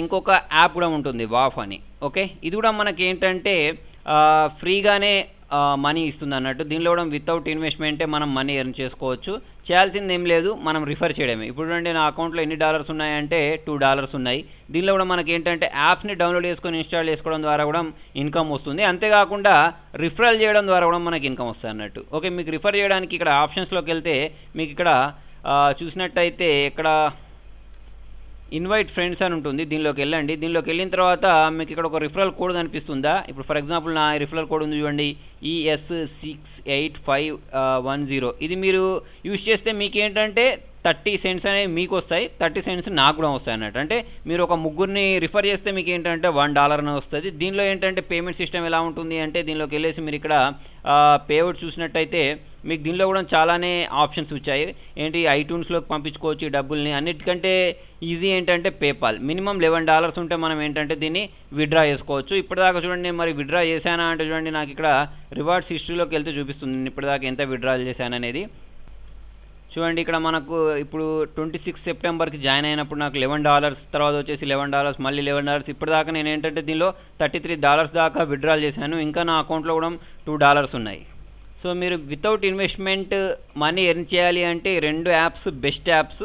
ఇంకొక యాప్ కూడా ఉంటుంది వాఫ్ అని. ఓకే, ఇది కూడా మనకి ఏంటంటే ఫ్రీగానే మనీ ఇస్తుంది అన్నట్టు. దీనిలో కూడా వితౌట్ ఇన్వెస్ట్మెంటే మనం మనీ ఎర్న్ చేసుకోవచ్చు. చేయాల్సింది ఏం లేదు, మనం రిఫర్ చేయడమే. ఇప్పుడు చూడండి నా అకౌంట్లో ఎన్ని డాలర్స్ ఉన్నాయంటే $2 ఉన్నాయి. దీనిలో కూడా మనకి ఏంటంటే యాప్స్ని డౌన్లోడ్ చేసుకొని ఇన్స్టాల్ చేసుకోవడం ద్వారా కూడా ఇన్కమ్ వస్తుంది. అంతేకాకుండా రిఫరల్ చేయడం ద్వారా కూడా మనకి ఇన్కమ్ వస్తుంది అన్నట్టు. ఓకే, మీకు రిఫర్ చేయడానికి ఇక్కడ ఆప్షన్స్లోకి వెళ్తే మీకు ఇక్కడ చూసినట్టయితే ఇక్కడ ఇన్వైట్ ఫ్రెండ్స్ అని ఉంటుంది. దీనిలోకి వెళ్ళండి. దీనిలోకి వెళ్ళిన తర్వాత మీకు ఇక్కడ ఒక రిఫరల్ కోడ్ కనిపిస్తుందా? ఇప్పుడు ఫర్ ఎగ్జాంపుల్ నా రిఫరల్ కోడ్ ఉంది చూడండి, ES68510. ఇది మీరు యూజ్ చేస్తే మీకు ఏంటంటే 30 సెంట్స్ అనేవి మీకు వస్తాయి, 30 సెంట్స్ నాకు కూడా వస్తాయి అన్నట్టు. అంటే మీరు ఒక ముగ్గురిని రిఫర్ చేస్తే మీకు ఏంటంటే $1 వస్తుంది. దీనిలో ఏంటంటే పేమెంట్ సిస్టమ్ ఎలా ఉంటుంది అంటే దీనిలోకి వెళ్ళేసి మీరు ఇక్కడ పేఅవుట్ చూసినట్టయితే మీకు దీనిలో కూడా చాలానే ఆప్షన్స్ వచ్చాయి. ఏంటి, ఐట్యూన్స్లోకి పంపించుకోవచ్చు ఈ డబ్బుల్ని. అన్నిటికంటే ఈజీ ఏంటంటే పేపాల్. మినిమం $11 ఉంటే మనం ఏంటంటే దీన్ని విత్డ్రా చేసుకోవచ్చు. ఇప్పటిదాకా చూడండి మరి విత్డ్రా చేశానా అంటే చూడండి నాకు ఇక్కడ రివార్డ్స్ హిస్టరీలోకి వెళ్తే చూపిస్తుంది నేను ఇప్పటిదాకా ఎంత విత్డ్రాల్ చేశాననేది. చూడండి ఇక్కడ మనకు ఇప్పుడు 26 సెప్టెంబర్కి జాయిన్ అయినప్పుడు నాకు $11, తర్వాత వచ్చేసి $11, మళ్ళీ $11. ఇప్పటిదాకా నేను ఏంటంటే దీనిలో $33 దాకా విత్డ్రాల్ చేశాను. ఇంకా నా అకౌంట్లో కూడా $2 ఉన్నాయి. సో మీరు వితౌట్ ఇన్వెస్ట్మెంట్ మనీ ఎర్న్ చేయాలి అంటే 2 యాప్స్ బెస్ట్ యాప్స్.